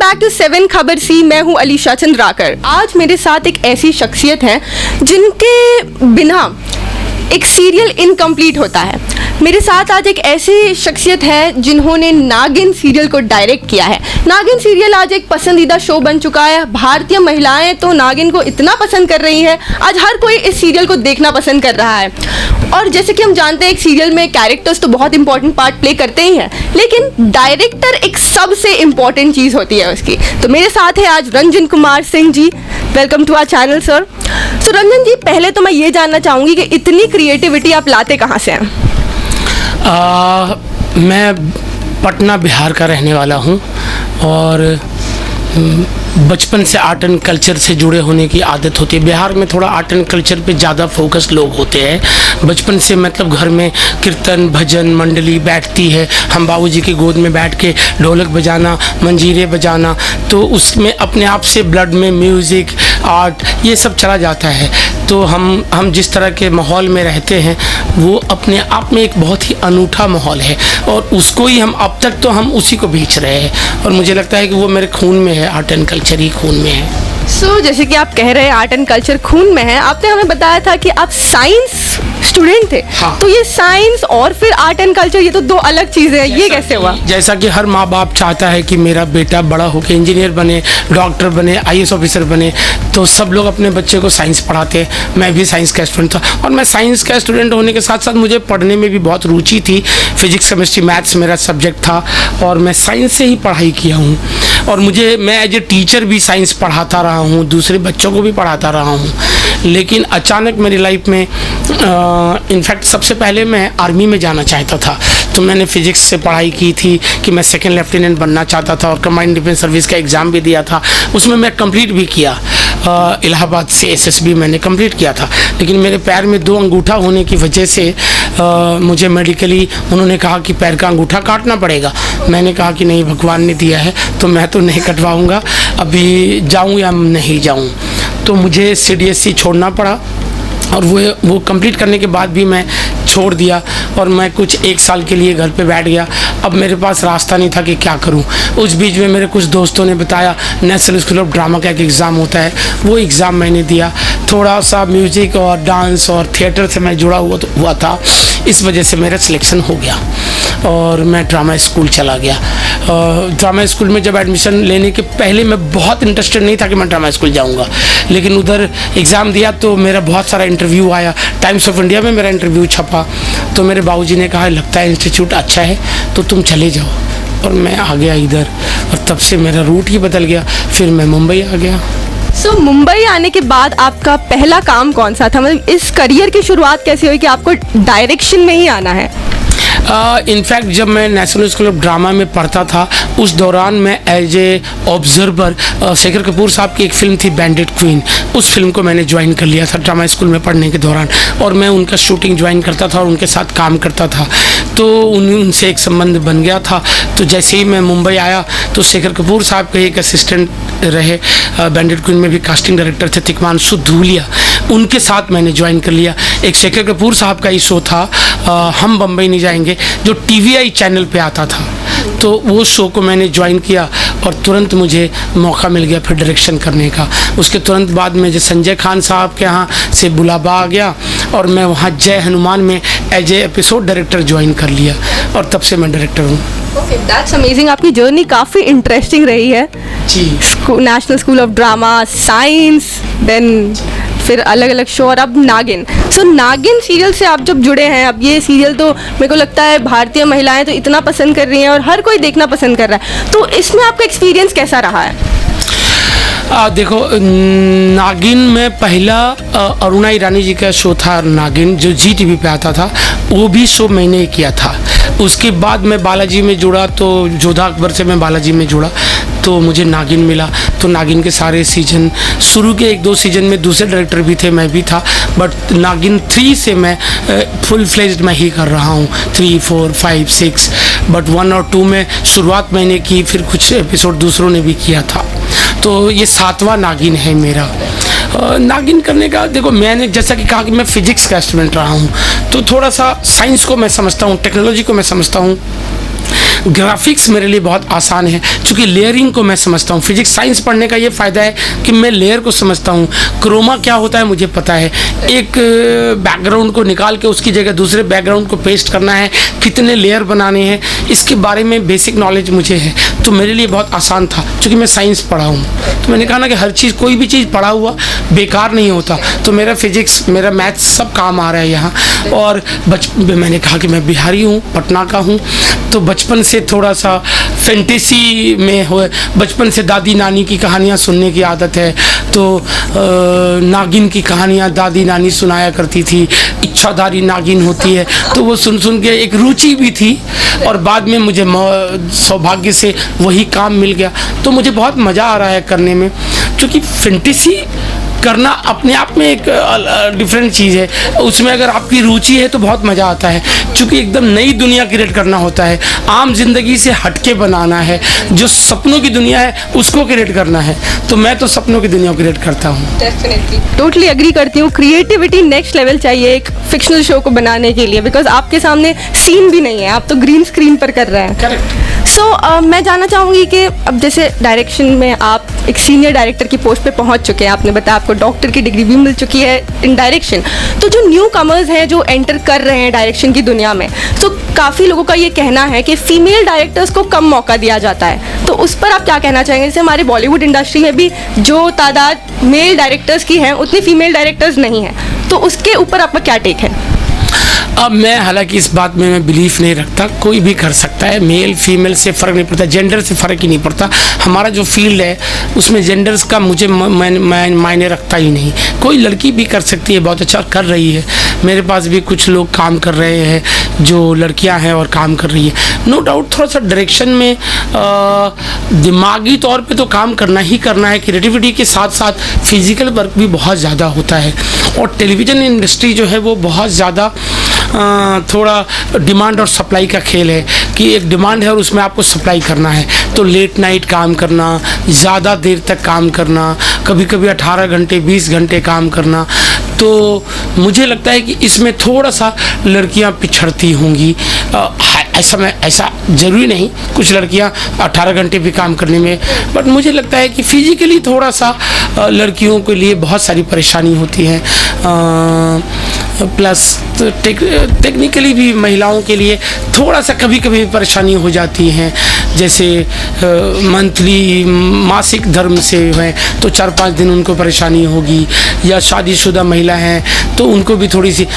Back to 7 खबर सी। मैं हूं अलीशा चंद्राकर। आज मेरे साथ एक ऐसी शख्सियत है जिनके बिना एक सीरियल इनकम्प्लीट होता है। मेरे साथ आज एक ऐसी शख्सियत है जिन्होंने नागिन सीरियल को डायरेक्ट किया है। नागिन सीरियल आज एक पसंदीदा शो बन चुका है। भारतीय महिलाएं तो नागिन को इतना पसंद कर रही हैं, आज हर कोई इस सीरियल को देखना पसंद कर रहा है। और जैसे कि हम जानते हैं एक सीरियल में कैरेक्टर्स तो बहुत इंपॉर्टेंट पार्ट प्ले करते ही हैं, लेकिन डायरेक्टर एक सबसे इम्पॉर्टेंट चीज़ होती है उसकी। तो मेरे साथ है आज Ranjan Kumar Singh ji. Welcome to our channel sir. तो रंजन जी, पहले तो मैं ये जानना चाहूँगी कि इतनी क्रिएटिविटी आप लाते कहाँ से हैं? मैं पटना बिहार का रहने वाला हूँ और बचपन से आर्ट एंड कल्चर से जुड़े होने की आदत होती है। बिहार में थोड़ा आर्ट एंड कल्चर पे ज़्यादा फोकस लोग होते हैं। बचपन से मतलब घर में कीर्तन भजन मंडली बैठती है, हम बाबूजी की गोद में बैठ के ढोलक बजाना मंजीरे बजाना, तो उसमें अपने आप से ब्लड में म्यूज़िक आर्ट ये सब चला जाता है। तो हम जिस तरह के माहौल में रहते हैं वो अपने आप में एक बहुत ही अनूठा माहौल है और उसको ही हम अब तक तो हम उसी को बेच रहे हैं और मुझे लगता है कि वो मेरे खून में है, आर्ट एंड कल्चर ही खून में है। जैसे कि आप कह रहे हैं आर्ट एंड कल्चर खून में है, आपने हमें बताया था कि आप साइंस स्टूडेंट थे। हाँ। तो ये साइंस और फिर आर्ट एंड कल्चर ये तो दो अलग चीज़ें हैं, ये कैसे हुआ? जैसा कि हर माँ बाप चाहता है कि मेरा बेटा बड़ा होकर इंजीनियर बने, डॉक्टर बने, IAS ऑफिसर बने, तो सब लोग अपने बच्चे को साइंस पढ़ाते हैं। मैं भी साइंस का स्टूडेंट था और मैं साइंस का स्टूडेंट होने के साथ साथ मुझे पढ़ने में भी बहुत रुचि थी। फिजिक्स केमिस्ट्री मैथ्स मेरा सब्जेक्ट था और मैं साइंस से ही पढ़ाई किया हूँ और मैं एज ए टीचर भी साइंस पढ़ाता रहा हूँ, दूसरे बच्चों को भी पढ़ाता रहा हूँ। लेकिन अचानक मेरी लाइफ में इनफैक्ट सबसे पहले मैं आर्मी में जाना चाहता था, तो मैंने फिजिक्स से पढ़ाई की थी कि मैं सेकंड लेफ्टिनेंट बनना चाहता था और कंबाइंड डिफेंस सर्विस का एग्ज़ाम भी दिया था, उसमें मैं कंप्लीट भी किया। इलाहाबाद से SSB मैंने कंप्लीट किया था, लेकिन मेरे पैर में 2 अंगूठा होने की वजह से मुझे मेडिकली उन्होंने कहा कि पैर का अंगूठा काटना पड़ेगा। मैंने कहा कि नहीं, भगवान ने दिया है तो मैं तो नहीं कटवाऊँगा, अभी जाऊँ या नहीं जाऊँ। तो मुझे CDSE छोड़ना पड़ा और वो कंप्लीट करने के बाद भी मैं छोड़ दिया और मैं कुछ 1 साल के लिए घर पे बैठ गया। अब मेरे पास रास्ता नहीं था कि क्या करूं। उस बीच में मेरे कुछ दोस्तों ने बताया नेशनल स्कूल ऑफ ड्रामा का एक एग्ज़ाम होता है, वो एग्ज़ाम मैंने दिया। थोड़ा सा म्यूज़िक और डांस और थिएटर से मैं जुड़ा हुआ था, इस वजह से मेरा सिलेक्शन हो गया और मैं ड्रामा स्कूल चला गया। ड्रामा स्कूल में जब एडमिशन लेने के पहले मैं बहुत इंटरेस्टेड नहीं था कि मैं ड्रामा स्कूल जाऊंगा, लेकिन उधर एग्ज़ाम दिया तो मेरा बहुत सारा इंटरव्यू आया, टाइम्स ऑफ इंडिया में मेरा इंटरव्यू छपा। तो मेरे बाबूजी ने कहा लगता है इंस्टीट्यूट अच्छा है तो तुम चले जाओ, और मैं आ गया इधर और तब से मेरा रूट ही बदल गया। फिर मैं मुंबई आ गया। मुंबई आने के बाद आपका पहला काम कौन सा था? मतलब इस करियर की शुरुआत कैसे हुई कि आपको डायरेक्शन में ही आना है? इनफैक्ट जब मैं नेशनल स्कूल ऑफ ड्रामा में पढ़ता था उस दौरान मैं as a observer Shekhar Kapoor साहब की एक फ़िल्म थी बैंडिट क्वीन, उस फिल्म को मैंने ज्वाइन कर लिया था ड्रामा स्कूल में पढ़ने के दौरान और मैं उनका शूटिंग ज्वाइन करता था और उनके साथ काम करता था। तो उनसे एक संबंध बन गया था। तो जैसे ही मैं मुंबई आया तो शेखर कपूर साहब के एक असिस्टेंट रहे, बैंडिट क्वीन में भी कास्टिंग डायरेक्टर थे तिग्मांशु धूलिया, उनके साथ मैंने ज्वाइन कर लिया। एक शेखर कपूर साहब का ही शो था हम बम्बई नहीं जाएंगे, जो TVI चैनल पे आता था, तो वो शो को मैंने ज्वाइन किया और तुरंत मुझे मौका मिल गया फिर डायरेक्शन करने का। उसके तुरंत बाद मुझे संजय खान साहब के यहाँ से बुलावा आ गया और मैं वहाँ जय हनुमान में as a episode director join कर लिया और तब से मैं डायरेक्टर हूँ। Okay, that's amazing. आपकी जर्नी काफ़ी इंटरेस्टिंग रही है जी। National school of drama, science, then फिर अलग अलग शो और अब नागिन। नागिन सीरियल से आप जब जुड़े हैं, अब ये सीरियल तो मेरे को लगता है भारतीय महिलाएं तो इतना पसंद कर रही हैं और हर कोई देखना पसंद कर रहा है, तो इसमें आपका एक्सपीरियंस कैसा रहा है? देखो, नागिन में पहला अरुणा ईरानी जी का शो था नागिन, जो ZTV पे आता था, वो भी शो मैंने ही किया था। उसके बाद मैं बालाजी में जुड़ा, तो जोधा अकबर से मैं बालाजी में जुड़ा तो मुझे नागिन मिला। तो नागिन के सारे सीजन, शुरू के 1-2 सीजन में दूसरे डायरेक्टर भी थे, मैं भी था, बट नागिन 3 से मैं फुल फ्लेज्ड मैं ही कर रहा हूँ। 3, 4, 5, 6, बट 1 और 2 में शुरुआत मैंने की, फिर कुछ एपिसोड दूसरों ने भी किया था। तो ये 7वां नागिन है मेरा। नागिन करने का, देखो मैंने जैसा कि कहा कि मैं फिजिक्स का स्टूडेंट रहा हूँ, तो थोड़ा सा साइंस को मैं समझता हूँ, टेक्नोलॉजी को मैं समझता हूँ। ग्राफिक्स मेरे लिए बहुत आसान है, क्योंकि लेयरिंग को मैं समझता हूँ। फिजिक्स साइंस पढ़ने का ये फ़ायदा है कि मैं लेयर को समझता हूँ। क्रोमा क्या होता है मुझे पता है, एक बैकग्राउंड को निकाल के उसकी जगह दूसरे बैकग्राउंड को पेस्ट करना है, कितने लेयर बनाने हैं, इसके बारे में बेसिक नॉलेज मुझे है। तो मेरे लिए बहुत आसान था, क्योंकि मैं साइंस पढ़ा हूँ। तो मैंने कहा ना कि हर चीज़, कोई भी चीज़ पढ़ा हुआ बेकार नहीं होता। तो मेरा फिजिक्स, मेरा मैथ्स सब काम आ रहा है यहाँ। और मैंने कहा कि मैं बिहारी हूँ, पटना का हूँ, तो बचपन से थोड़ा सा फैंटेसी में हो, बचपन से दादी नानी की कहानियाँ सुनने की आदत है। तो नागिन की कहानियाँ दादी नानी सुनाया करती थी, इच्छाधारी नागिन होती है, तो वो सुन सुन के एक रुचि भी थी। और बाद में मुझे सौभाग्य से वही काम मिल गया। तो मुझे बहुत मज़ा आ रहा है करने में, क्योंकि फैंटेसी करना अपने आप में एक डिफरेंट चीज़ है। उसमें अगर आपकी रुचि है तो बहुत मज़ा आता है, क्योंकि एकदम नई दुनिया क्रिएट करना होता है, आम जिंदगी से हटके बनाना है, जो सपनों की दुनिया है उसको क्रिएट करना है। तो मैं तो सपनों की दुनिया क्रिएट करता हूँ। डेफिनेटली टोटली एग्री करती हूँ। क्रिएटिविटी नेक्स्ट लेवल चाहिए एक फिक्शनल शो को बनाने के लिए, बिकॉज आपके सामने सीन भी नहीं है, आप तो ग्रीन स्क्रीन पर कर रहे हैं। करेक्ट। सो मैं जानना चाहूँगी कि अब जैसे डायरेक्शन में आप एक सीनियर डायरेक्टर की पोस्ट पे पहुँच चुके हैं, आपने बताया आपको डॉक्टर की डिग्री भी मिल चुकी है इन डायरेक्शन। तो जो न्यू कमर्स हैं जो एंटर कर रहे हैं डायरेक्शन की दुनिया में, तो काफ़ी लोगों का ये कहना है कि फीमेल डायरेक्टर्स को कम मौका दिया जाता है। तो उस पर आप क्या कहना चाहेंगे? जैसे हमारे बॉलीवुड इंडस्ट्री में भी जो तादाद मेल डायरेक्टर्स की हैं उतनी फीमेल डायरेक्टर्स नहीं हैं, तो उसके ऊपर आपका क्या टेक है? अब मैं हालांकि इस बात में मैं बिलीफ नहीं रखता, कोई भी कर सकता है, मेल फीमेल से फ़र्क नहीं पड़ता, जेंडर से फ़र्क ही नहीं पड़ता। हमारा जो फील्ड है उसमें जेंडर्स का मुझे मायने रखता ही नहीं। कोई लड़की भी कर सकती है, बहुत अच्छा कर रही है। मेरे पास भी कुछ लोग काम कर रहे हैं जो लड़कियां हैं और काम कर रही है। नो डाउट थोड़ा सा डायरेक्शन में दिमागी तौर पे तो काम करना ही करना है। क्रिएटिविटी के साथ साथ फिजिकल वर्क भी बहुत ज़्यादा होता है। और टेलीविज़न इंडस्ट्री जो है वो बहुत ज़्यादा थोड़ा डिमांड और सप्लाई का खेल है, कि एक डिमांड है और उसमें आपको सप्लाई करना है। तो लेट नाइट काम करना, ज़्यादा देर तक काम करना, कभी कभी 18 घंटे 20 घंटे काम करना, तो मुझे लगता है कि इसमें थोड़ा सा लड़कियां पिछड़ती होंगी। ऐसा ज़रूरी नहीं, कुछ लड़कियां 18 घंटे भी काम करने में, बट मुझे लगता है कि फिजिकली थोड़ा सा लड़कियों के लिए बहुत सारी परेशानी होती है। प्लस टेक्निकली भी महिलाओं के लिए थोड़ा सा कभी कभी परेशानी हो जाती है। जैसे मंथली मासिक धर्म से है तो 4-5 दिन उनको परेशानी होगी, या शादीशुदा महिला हैं तो उनको भी थोड़ी सी,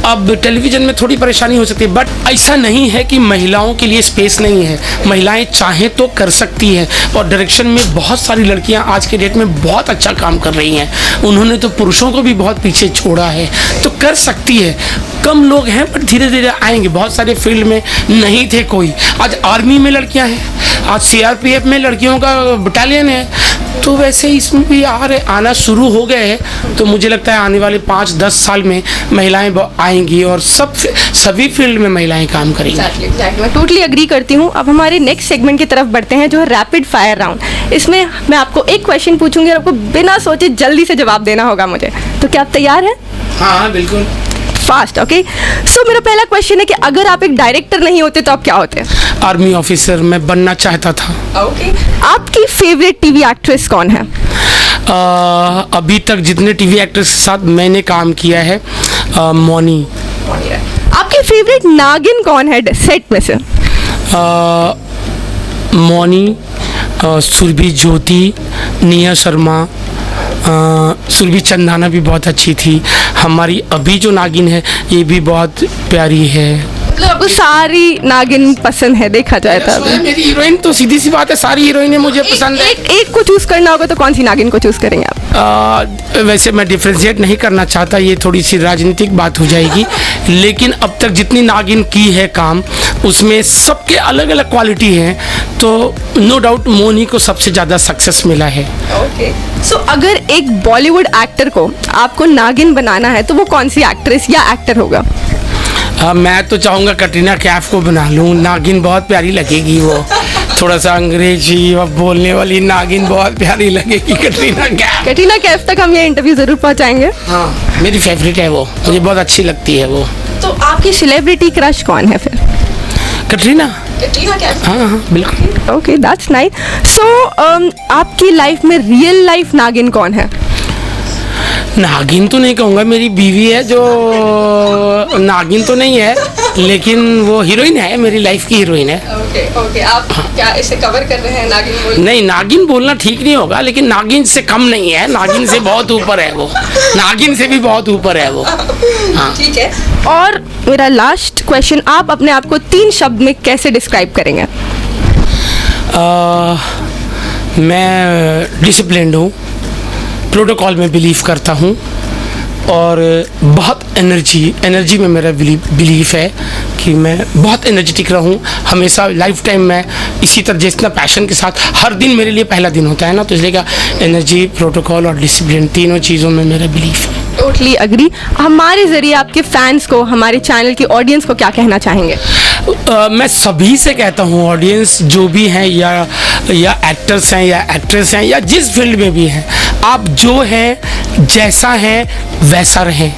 अब टेलीविज़न में थोड़ी परेशानी हो सकती है। बट ऐसा नहीं है कि महिलाओं के लिए स्पेस नहीं है, महिलाएं चाहें तो कर सकती हैं। और डायरेक्शन में बहुत सारी लड़कियां आज के डेट में बहुत अच्छा काम कर रही हैं, उन्होंने तो पुरुषों को भी बहुत पीछे छोड़ा है, तो कर सकती है। कम लोग हैं बट धीरे धीरे आएंगे। बहुत सारे फील्ड में नहीं थे कोई, आज आर्मी में लड़कियां हैं, आज सीआरपीएफ में लड़कियों का बटालियन है, तो वैसे इसमें भी आना शुरू हो गए हैं। तो मुझे लगता है आने वाले 5-10 साल में महिलाएं आएंगी और सभी फील्ड में महिलाएं काम करेंगी। Exactly. मैं टोटली एग्री करती हूँ। अब हमारे नेक्स्ट सेगमेंट की तरफ बढ़ते हैं जो है रैपिड फायर राउंड। इसमें मैं आपको एक क्वेश्चन पूछूंगी और आपको बिना सोचे जल्दी से जवाब देना होगा मुझे, तो क्या आप तैयार हैं? हाँ बिल्कुल। Fast, okay. सो मेरा पहला क्वेश्चन है कि अगर आप एक डायरेक्टर नहीं होते तो आप क्या होते? आर्मी ऑफिसर मैं बनना चाहता था। ओके। आपकी फेवरेट टीवी एक्ट्रेस कौन है? अभी तक जितने टीवी एक्ट्रेस के साथ मैंने काम किया है, मौनी। आपकी फेवरेट नागिन कौन है सेट में से? मौनी, सुरभि ज्योति, निया शर्मा, सुरभि चंदाना भी बहुत अच्छी थी। हमारी अभी जो नागिन है ये भी बहुत प्यारी है। मतलब आपको सारी नागिन पसंद है देखा जाए तो? मेरी हीरोइन तो सीधी सी बात है, सारी हीरोइनें मुझे पसंद है। एक को चूज करना होगा तो कौन सी नागिन को चूज करेंगे आप? वैसे मैं डिफ्रेंशिएट नहीं करना चाहता, ये थोड़ी सी राजनीतिक बात हो जाएगी, लेकिन अब तक जितनी नागिन की है काम उसमें सबके अलग अलग क्वालिटी हैं, तो नो डाउट मोनी को सबसे ज़्यादा सक्सेस मिला है। ओके। सो अगर एक बॉलीवुड एक्टर को आपको नागिन बनाना है तो वो कौन सी एक्ट्रेस या एक्टर होगा? मैं तो चाहूँगा कटरीना कैफ को बना लूँ, नागिन बहुत प्यारी लगेगी वो, थोड़ा सा अंग्रेजी और बोलने वाली नागिन बहुत प्यारी लगेगी कटरीना कैफ। कटरीना कैफ तक हम ये इंटरव्यू ज़रूर पहुँचाएंगे। हाँ मेरी फेवरेट है वो, मुझे बहुत अच्छी लगती है वो। तो आपकी सेलिब्रिटी क्रश कौन है फिर? कटरीना। हाँ हाँ बिल्कुल। Okay, that's nice. सो आपकी लाइफ में रियल लाइफ नागिन कौन है? नागिन तो नहीं कहूँगा, मेरी बीवी है जो नागिन तो नहीं है, लेकिन वो हीरोइन है, मेरी लाइफ की हीरोइन है। ओके ओके, आप क्या इसे कवर कर रहे हैं नागिन बोल? नहीं, नागिन बोलना ठीक नहीं होगा, लेकिन नागिन से कम नहीं है, नागिन से बहुत ऊपर है वो, नागिन से भी बहुत ऊपर है वो। हाँ ठीक है। और मेरा लास्ट क्वेश्चन, आप अपने आप को 3 शब्द में कैसे डिस्क्राइब करेंगे? मैं डिसिप्लिन्ड हूँ, प्रोटोकॉल में बिलीव करता हूँ, और बहुत एनर्जी में मेरा बिलीफ है कि मैं बहुत एनर्जेटिक रहूँ हमेशा, लाइफ टाइम मैं इसी तरह जितना पैशन के साथ, हर दिन मेरे लिए पहला दिन होता है ना, तो इसलिए क्या एनर्जी, प्रोटोकॉल और डिसिप्लिन, तीनों चीज़ों में मेरा बिलीफ है। Totally agree. हमारे ज़रिए आपके फैंस को, हमारे चैनल की ऑडियंस को क्या कहना चाहेंगे? मैं सभी से कहता हूँ, ऑडियंस जो भी हैं या एक्टर्स हैं या एक्ट्रेस हैं या जिस फील्ड में भी हैं, आप जो हैं जैसा है वैसा रहें।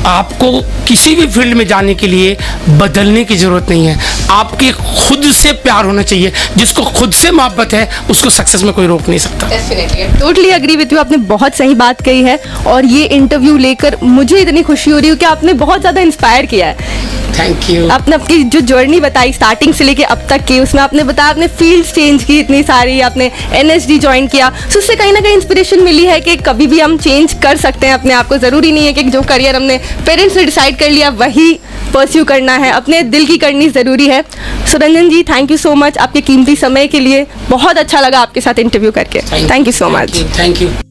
आपको किसी भी फील्ड में जाने के लिए बदलने की ज़रूरत नहीं है, आपके खुद से प्यार होना चाहिए। जिसको खुद से मोहब्बत है उसको सक्सेस में कोई रोक नहीं सकता। Definitely, totally agree with you. आपने बहुत सही बात कही है, और ये इंटरव्यू लेकर मुझे इतनी खुशी हो रही है कि आपने बहुत ज़्यादा इंस्पायर किया है। Thank you. आपने अपनी जो जर्नी बताई स्टार्टिंग से लेके अब तक की, उसमें आपने बताया आपने फील्ड चेंज की इतनी सारी, आपने NSD ज्वाइन किया, तो उससे कहीं ना कहीं इंस्पिरेशन मिली है कि कभी भी हम चेंज कर सकते हैं अपने आप को। ज़रूरी नहीं है कि जो करियर हमने पेरेंट्स ने डिसाइड कर लिया वही परस्यू करना है, अपने दिल की करनी ज़रूरी है। सो रंजन जी, थैंक यू सो मच आपके कीमती समय के लिए। बहुत अच्छा लगा आपके साथ इंटरव्यू करके। Thank you so much. Thank you.